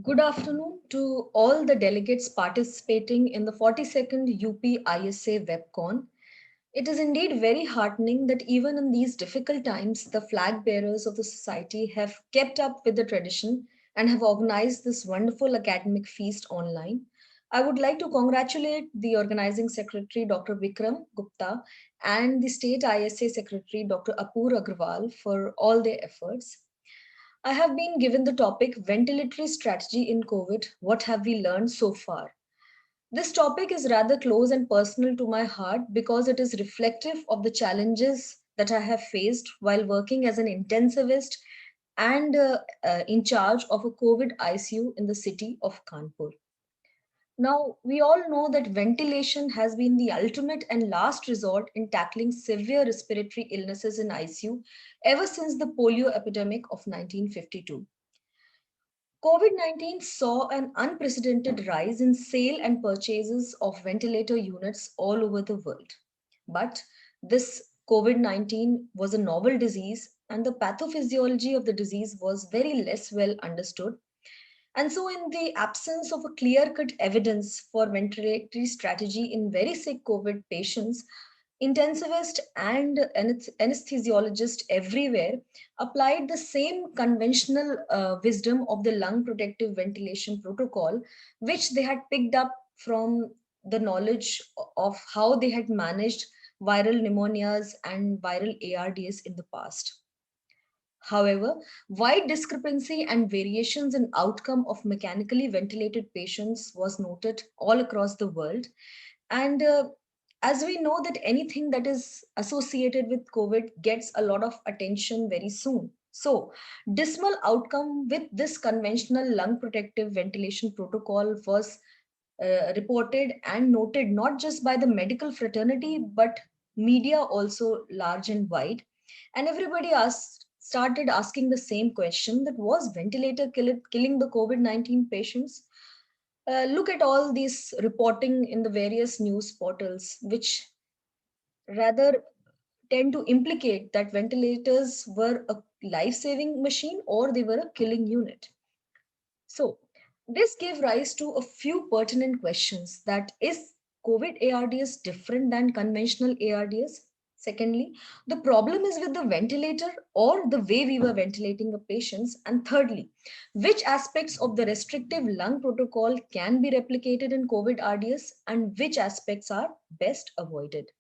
Good afternoon to all the delegates participating in the 42nd UP ISA WebCon. It is indeed very heartening that even in these difficult times, the flag bearers of the society have kept up with the tradition and have organized this wonderful academic feast online. I would like to congratulate the organizing secretary, Dr. Vikram Gupta, and the state ISA secretary, Dr. Apur Agrawal, for all their efforts. I have been given the topic ventilatory strategy in COVID. What have we learned so far? This topic is rather close and personal to my heart because it is reflective of the challenges that I have faced while working as an intensivist and in charge of a COVID ICU in the city of Kanpur. Now, we all know that ventilation has been the ultimate and last resort in tackling severe respiratory illnesses in ICU ever since the polio epidemic of 1952. COVID 19 saw an unprecedented rise in sale and purchases of ventilator units all over the world. But this COVID 19 was a novel disease, and the pathophysiology of the disease was very less well understood. And so, in the absence of a clear cut evidence for ventilatory strategy in very sick COVID patients, intensivists and anesthesiologists everywhere applied the same conventional wisdom of the lung protective ventilation protocol, which they had picked up from the knowledge of how they had managed viral pneumonias and viral ARDS in the past. However, wide discrepancy and variations in outcome of mechanically ventilated patients was noted all across the world. And as we know that anything that is associated with COVID gets a lot of attention very soon. So, dismal outcome with this conventional lung protective ventilation protocol was reported and noted not just by the medical fraternity but media also large and wide, and everybody started asking the same question, that was ventilator killing the COVID-19 patients. Look at all these reporting in the various news portals, which rather tend to implicate that ventilators were a life saving machine or they were a killing unit. So, this gave rise to a few pertinent questions, that is COVID ARDS different than conventional ARDS? Secondly, the problem is with the ventilator or the way we were ventilating the patients. And thirdly, which aspects of the restrictive lung protocol can be replicated in COVID RDS and which aspects are best avoided?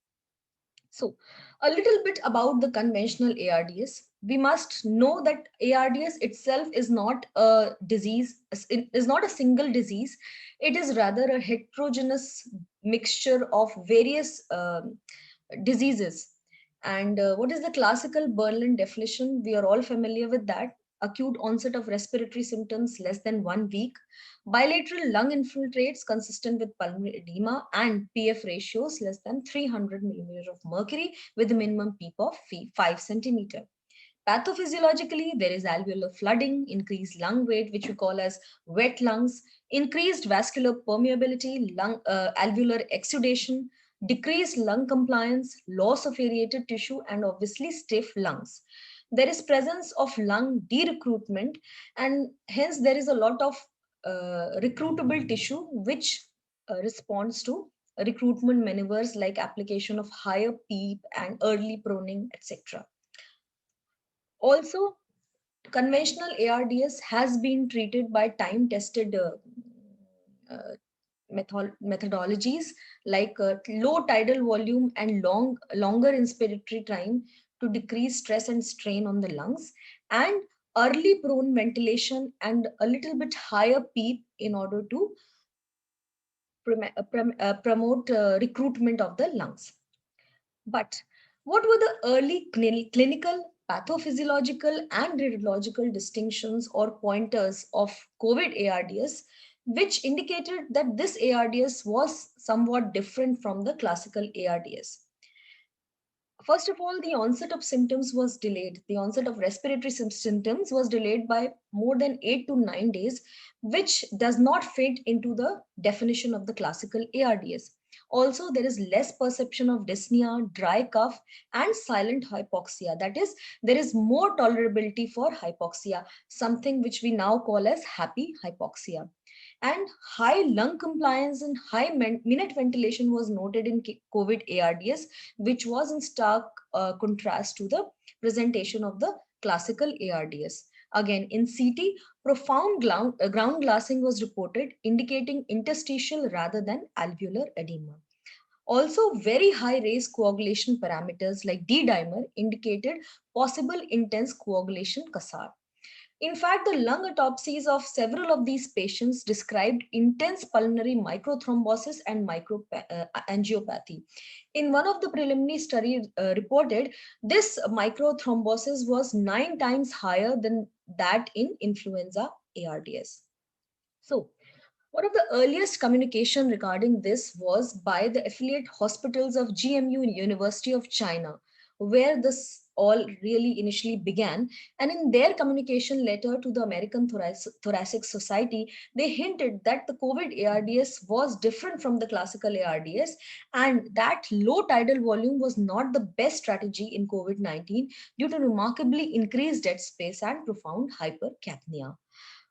So, a little bit about the conventional ARDS. We must know that ARDS itself is not a disease, it is not a single disease. It is rather a heterogeneous mixture of various diseases. And what is the classical Berlin definition? We are all familiar with that. Acute onset of respiratory symptoms less than 1 week, bilateral lung infiltrates consistent with pulmonary edema, and PF ratios less than 300 millimeters of mercury with a minimum PEEP of 5 centimeter. Pathophysiologically, there is alveolar flooding, increased lung weight, which we call as wet lungs, increased vascular permeability, alveolar exudation, decreased lung compliance, loss of aerated tissue, and obviously stiff lungs. There is presence of lung de-recruitment, and hence there is a lot of recruitable tissue which responds to recruitment maneuvers like application of higher PEEP and early proning, etc. Also, conventional ARDS has been treated by time tested uh, methodologies like low tidal volume and longer inspiratory time to decrease stress and strain on the lungs, and early prone ventilation and a little bit higher PEEP in order to promote recruitment of the lungs. But what were the early clinical, pathophysiological, and radiological distinctions or pointers of COVID ARDS, which indicated that this ARDS was somewhat different from the classical ARDS? First of all, the onset of symptoms was delayed. The onset of respiratory symptoms was delayed by more than 8 to 9 days, which does not fit into the definition of the classical ARDS. Also, there is less perception of dyspnea, dry cough, and silent hypoxia. That is, there is more tolerability for hypoxia, something which we now call as happy hypoxia. And high lung compliance and high minute ventilation was noted in COVID ARDS, which was in stark contrast to the presentation of the classical ARDS. Again, in CT, profound ground glassing was reported, indicating interstitial rather than alveolar edema. Also, very high race coagulation parameters like D-dimer indicated possible intense coagulation CASAR. In fact, the lung autopsies of several of these patients described intense pulmonary microthrombosis and microangiopathy. In one of the preliminary studies reported, this microthrombosis was 9 times higher than that in influenza ARDS. So, one of the earliest communication regarding this was by the affiliate hospitals of GMU University of China, where this all really initially began. And in their communication letter to the American Thoracic Society, they hinted that the COVID ARDS was different from the classical ARDS and that low tidal volume was not the best strategy in COVID-19 due to remarkably increased dead space and profound hypercapnia.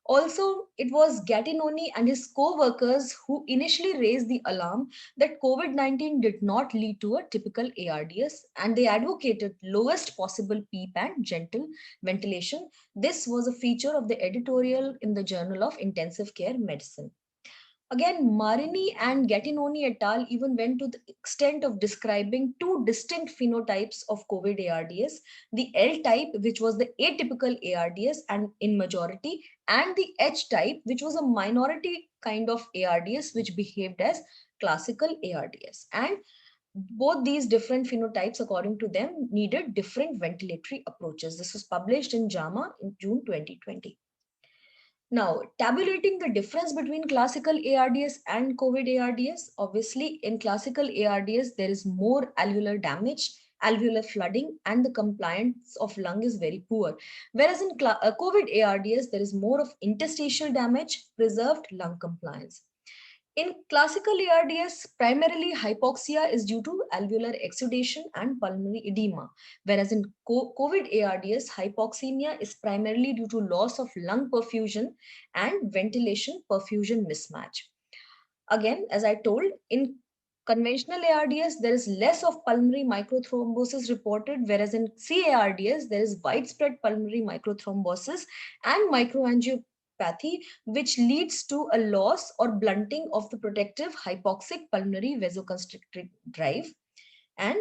Also, it was Gattinoni and his co-workers who initially raised the alarm that COVID-19 did not lead to a typical ARDS, and they advocated lowest possible PEEP and gentle ventilation. This was a feature of the editorial in the Journal of Intensive Care Medicine. Again, Marini and Gattinoni et al. Even went to the extent of describing two distinct phenotypes of COVID ARDS, the L type, which was the atypical ARDS and in majority, and the H type, which was a minority kind of ARDS, which behaved as classical ARDS. And both these different phenotypes, according to them, needed different ventilatory approaches. This was published in JAMA in June 2020. Now, tabulating the difference between classical ARDS and COVID ARDS, obviously in classical ARDS, there is more alveolar damage, alveolar flooding, and the compliance of lung is very poor. Whereas in COVID ARDS, there is more of interstitial damage, preserved lung compliance. In classical ARDS, primarily hypoxia is due to alveolar exudation and pulmonary edema, whereas in COVID ARDS, hypoxemia is primarily due to loss of lung perfusion and ventilation perfusion mismatch. Again, as I told, in conventional ARDS, there is less of pulmonary microthrombosis reported, whereas in CARDS, there is widespread pulmonary microthrombosis and microangiopathy, which leads to a loss or blunting of the protective hypoxic pulmonary vasoconstrictor drive. And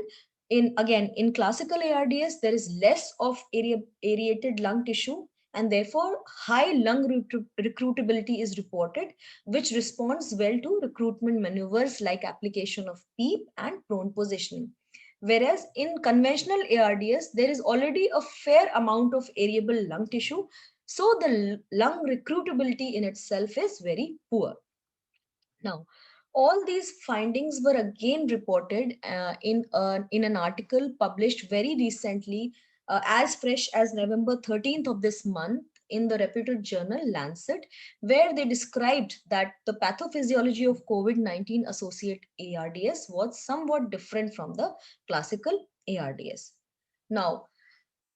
in classical ARDS, there is less of aerated lung tissue, and therefore high lung recruitability is reported, which responds well to recruitment maneuvers like application of PEEP and prone positioning. Whereas in conventional ARDS, there is already a fair amount of aerable lung tissue, so the lung recruitability in itself is very poor. Now, all these findings were again reported in an article published very recently, as fresh as November 13th of this month in the reputed journal Lancet, where they described that the pathophysiology of COVID-19 associated ARDS was somewhat different from the classical ARDS. Now,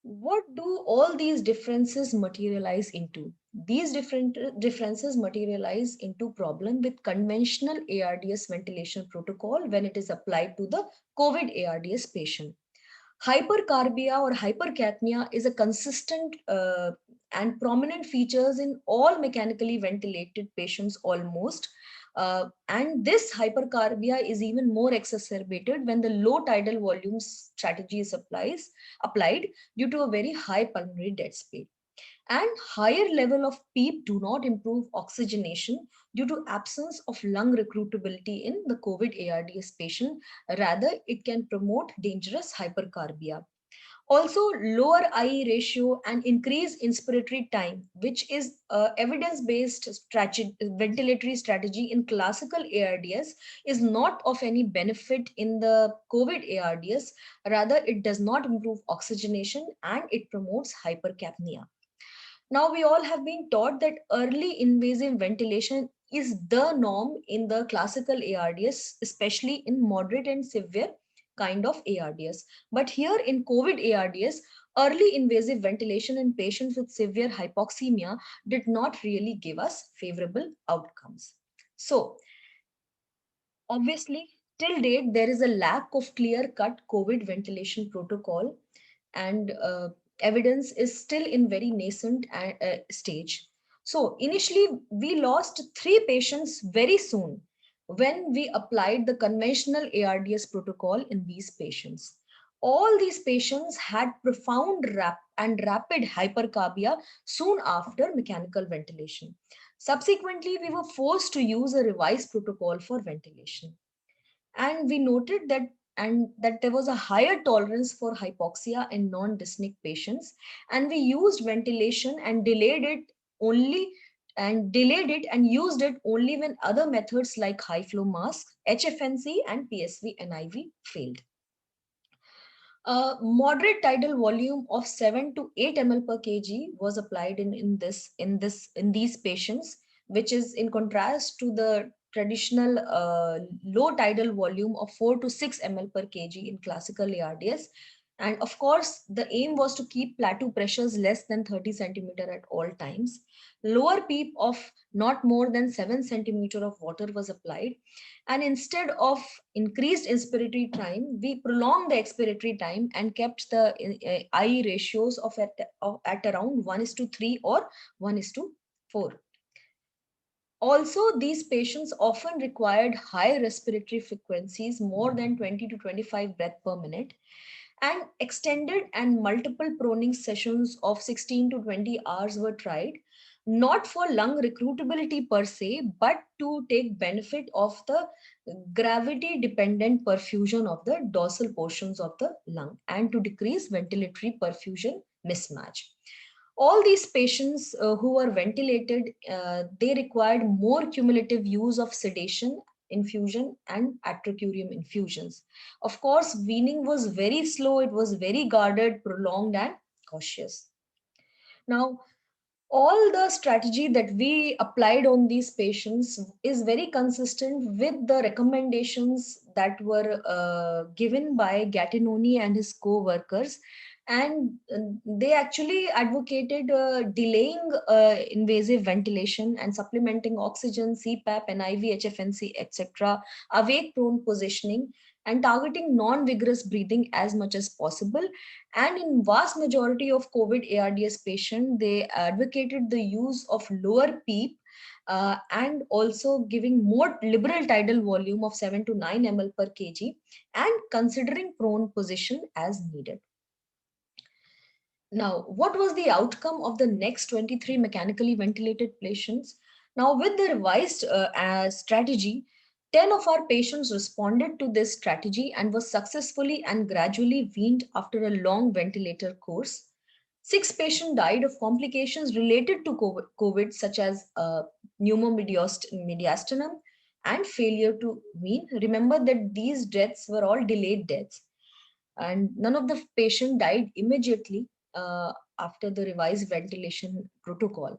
what do all these differences materialize into? These different differences materialize into problem with conventional ARDS ventilation protocol when it is applied to the COVID ARDS patient. Hypercarbia or hypercapnia is a consistent and prominent features in all mechanically ventilated patients almost. And this hypercarbia is even more exacerbated when the low tidal volume strategy is applied due to a very high pulmonary dead space. And higher level of PEEP do not improve oxygenation due to absence of lung recruitability in the COVID ARDS patient. Rather, it can promote dangerous hypercarbia. Also, lower IE ratio and increased inspiratory time, which is evidence-based ventilatory strategy in classical ARDS, is not of any benefit in the COVID ARDS. Rather, it does not improve oxygenation and it promotes hypercapnia. Now, we all have been taught that early invasive ventilation is the norm in the classical ARDS, especially in moderate and severe kind of ARDS. But here in COVID ARDS, early invasive ventilation in patients with severe hypoxemia did not really give us favorable outcomes. So, obviously, till date, there is a lack of clear cut COVID ventilation protocol, and evidence is still in very nascent stage. So, initially, we lost three patients very soon when we applied the conventional ARDS protocol in these patients. All these patients had profound and rapid hypercarbia soon after mechanical ventilation. Subsequently, we were forced to use a revised protocol for ventilation. And we noted that there was a higher tolerance for hypoxia in non-dyspneic patients, and we used ventilation and delayed it and used it only when other methods like high flow mask, HFNC, and PSV NIV failed. A moderate tidal volume of 7 to 8 ml per kg was applied in these patients, which is in contrast to the traditional low tidal volume of 4 to 6 ml per kg in classical ARDS. And of course, the aim was to keep plateau pressures less than 30 centimeter at all times. Lower PEEP of not more than 7 centimeter of water was applied, and instead of increased inspiratory time, we prolonged the expiratory time and kept the I ratios at around 1 is to 3 or 1 is to 4. Also, these patients often required high respiratory frequencies, more than 20 to 25 breath per minute, and extended and multiple proning sessions of 16 to 20 hours were tried, not for lung recruitability per se, but to take benefit of the gravity dependent perfusion of the dorsal portions of the lung and to decrease ventilatory perfusion mismatch. All these patients who were ventilated, they required more cumulative use of sedation infusion and atracurium infusions. Of course, weaning was very slow, it was very guarded, prolonged, and cautious. Now, all the strategy that we applied on these patients is very consistent with the recommendations that were given by Gattinoni and his co-workers, and they actually advocated delaying invasive ventilation and supplementing oxygen, CPAP, NIV, HFNC, etc., awake prone positioning, and targeting non-vigorous breathing as much as possible. And in vast majority of COVID ARDS patients, they advocated the use of lower PEEP and also giving more liberal tidal volume of 7 to 9 ml per kg and considering prone position as needed. Now, what was the outcome of the next 23 mechanically ventilated patients? Now, with the revised strategy, 10 of our patients responded to this strategy and was successfully and gradually weaned after a long ventilator course. 6 patients died of complications related to COVID such as pneumomediastinum and failure to wean. Remember that these deaths were all delayed deaths, and none of the patient died immediately after the revised ventilation protocol.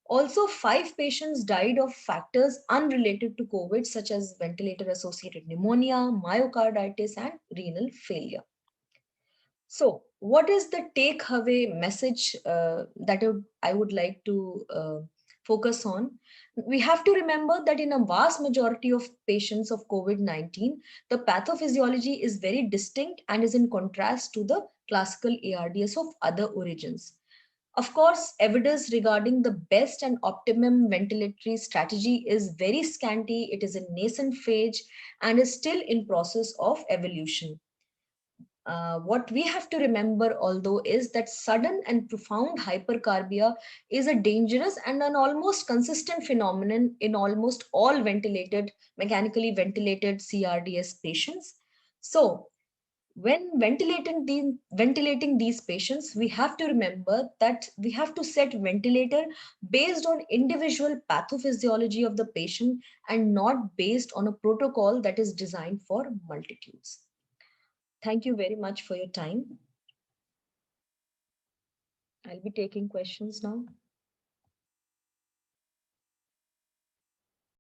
Also, 5 patients died of factors unrelated to COVID, such as ventilator associated pneumonia, myocarditis, and renal failure. So, what is the take away message that I would like to focus on? We have to remember that in a vast majority of patients of COVID-19, the pathophysiology is very distinct and is in contrast to the classical ARDS of other origins. Of course, evidence regarding the best and optimum ventilatory strategy is very scanty. It is in nascent phase and is still in process of evolution. What we have to remember, although, is that sudden and profound hypercarbia is a dangerous and an almost consistent phenomenon in almost all mechanically ventilated CRDS patients. So, when ventilating these patients, we have to remember that we have to set ventilator based on individual pathophysiology of the patient and not based on a protocol that is designed for multitudes. Thank you very much for your time. I'll be taking questions now.